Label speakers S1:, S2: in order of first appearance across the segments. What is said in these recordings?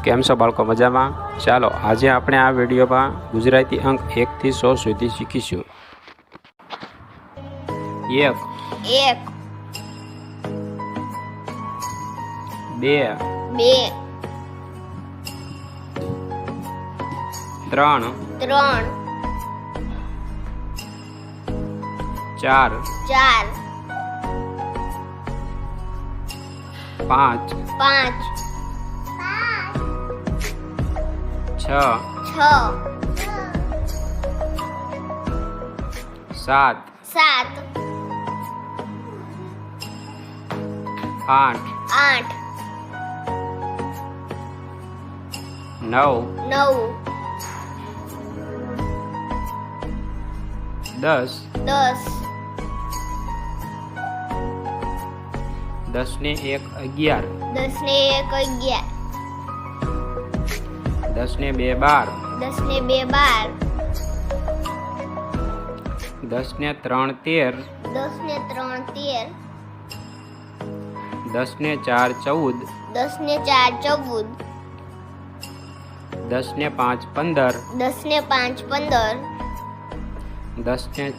S1: કેમ છો બાળકો? મજામાં? ચાલો આજે આપણે આ વિડીયોમાં ગુજરાતી અંક 1 થી 100 સુધી શીખીશું. 1 2 3 4 5 6 7 8 9 10 10 ને 1 11 10 ને 2 12 10 ને 3 13 10 ને 4 14 10 ને 5 15 10 ને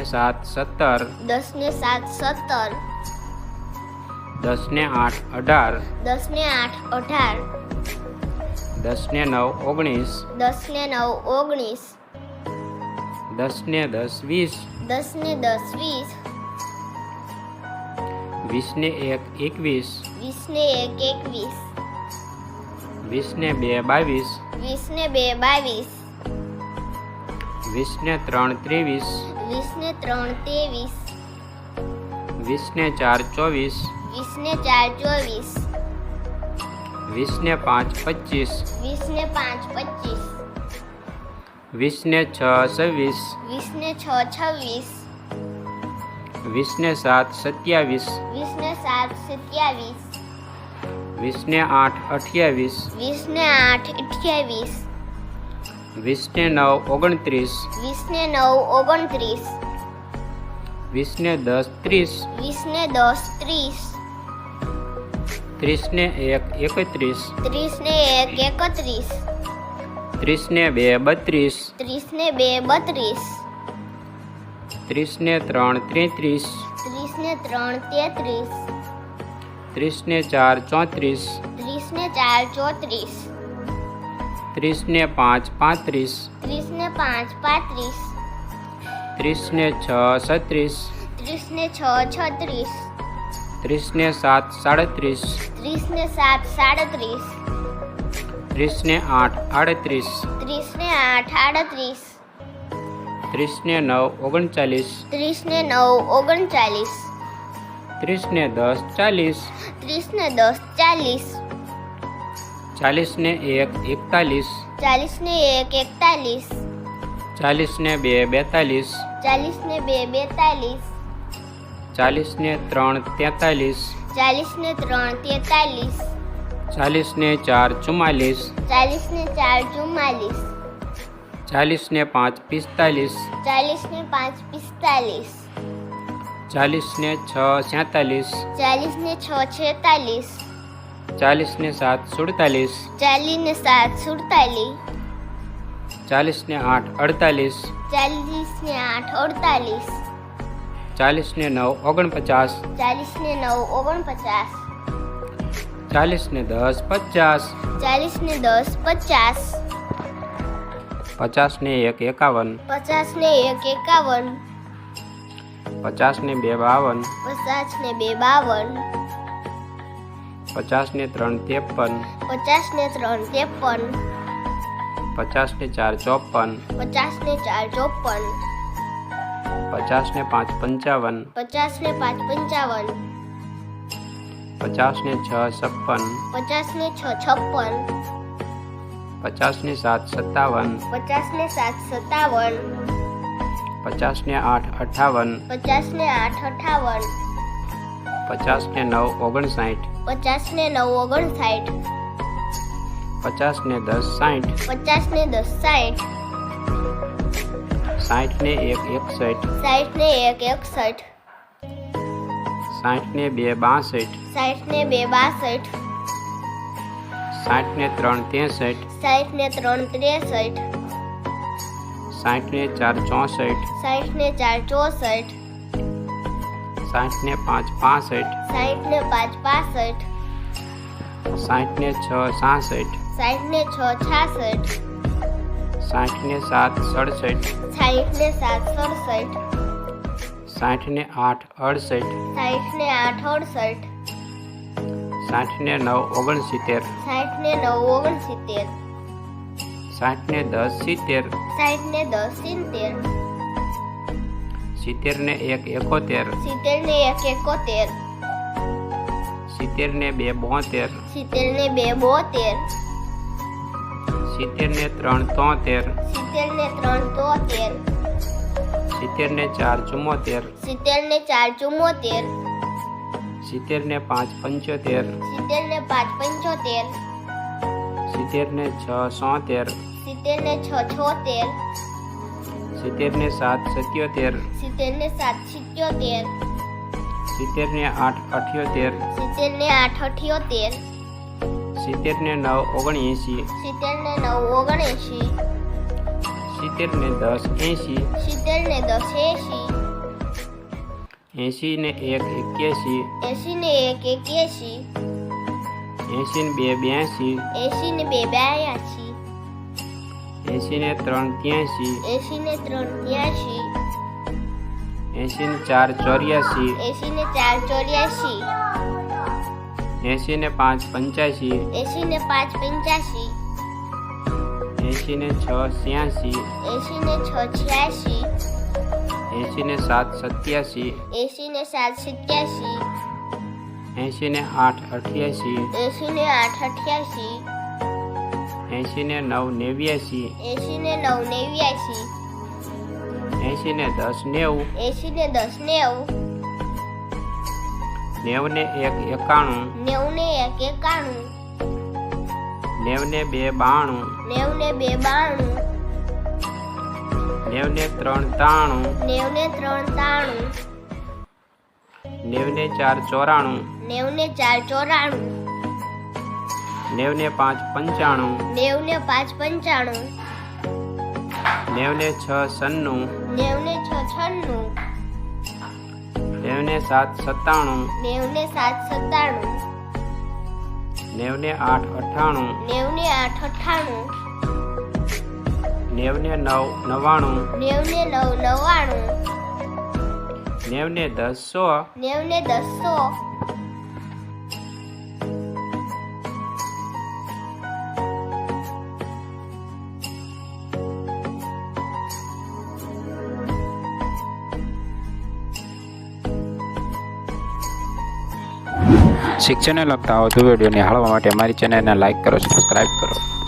S1: 6 16 10 ને 7 17 10 ને 8 18 10 ને 9 19 10 ને 10 20 20 ને 1 21 20 ને 2 22 20 ને 3 23 20 ને 4 24 20 ને 5 25 20 ને 6 26 20 ને 7 27 20 ને 8 28 20 ને 9 29 20 ને 10 30 30 ને 1 31 30 ને 2 32 30 ને 3 33 30 ને 4 34 30 ને 5 35 30 ને 6 36 30 ને 7 37 30 ને 8 38 30 ને 9 39 30 ને 10 40 40 ને 1 41 40 ને 2 42 40 ને 3 43 40 ને 4 44 40 ને 5 45 40 ને 6 47 40 ને 7 47 40 ને 8 48 40 ને 9 49 40 ને 10 50 50 ને 1 51 50 ને 2 52 50 ને 3 53 50 ને 4 54 50 ને 5 55 50 ને 6 56 50 ને 7 57 50 ને 8 58 50 ને 9 59 50 ને 10 60 60 ને 1 61 60 ને 2 62,
S2: 60 ને 2 62,
S1: 60 ને 3 63,
S2: 60 ને 3 63,
S1: 60 ને 4 64,
S2: 60 ને 4 64,
S1: 60 ને 5 65,
S2: 60 ને 5 65,
S1: 60 ને 6 66,
S2: 60 ને 6 66,
S1: 60 ને 7 67,
S2: 60 ને 7 67,
S1: 60 ને 8 68,
S2: 60 ને 8 68,
S1: 60 ને 9 69,
S2: 60 ને 9 69,
S1: 60 ને 10 70,
S2: 60 ને 10 70,
S1: 70 ને 1 71,
S2: 70 ને 1 71,
S1: 70 ને 2 72,
S2: 70 ને 2 72,
S1: 70 ને 3 73,
S2: 70 ને 3 73,
S1: 70 ને 4 74,
S2: 70 ને 4 74,
S1: 70 ને 5 75,
S2: 70 ને 5 75,
S1: 70 ને 6 77,
S2: 70 ને 6 76,
S1: 70 ને 7 77,
S2: 70 ને 7 77,
S1: 70 ને 8 78,
S2: 70 ને 8 78,
S1: 70 ને 9 79,
S2: 70 ને 9 79,
S1: 70 ને 10 80,
S2: 70 ને 10 80,
S1: 80 ને 1 81,
S2: 80 ને 1 81,
S1: 80 ને 2 82,
S2: 80 ને 2 82,
S1: 80 ને 3 83,
S2: 80 ને 3 83,
S1: 80 ને 4 84,
S2: 80 ને 4 84,
S1: 80 ને 5 85,
S2: 80 ને 5 85,
S1: 80 ને 6 86,
S2: 80 ને 6 86,
S1: 80 ને 7 87,
S2: 80 ને 7 87,
S1: 80 ને 8 88,
S2: 80 ને 8 88,
S1: 80 ને 9 89,
S2: 80 ને 9 89,
S1: 80 ને 10 90,
S2: 80 ને 10 90,
S1: 90 ને 1 91,
S2: 90 ને 1 91,
S1: 90 ને 2 92,
S2: 90 ને 2 92,
S1: 90 ને 3 93,
S2: 90 ને 3 93,
S1: 90 ને 4 94,
S2: 90 ને 4 94,
S1: 90 ને 5 95,
S2: 90 ને 5 95,
S1: 90 ને 6 96,
S2: 90 ને 6 96,
S1: 90 ને 7 97,
S2: 90 ને 7 97,
S1: 90 ને 8 98,
S2: 90 ને 8 98,
S1: 90 ને 9 99,
S2: 90 ને 9 99,
S1: 90 ને 10 100,
S2: 90 ને 10 100,
S1: શિક્ષણને લગતા વધુ વિડીયો નિહાળવા માટે અમારી ચેનલને લાઇક કરો, સબસ્ક્રાઇબ કરો.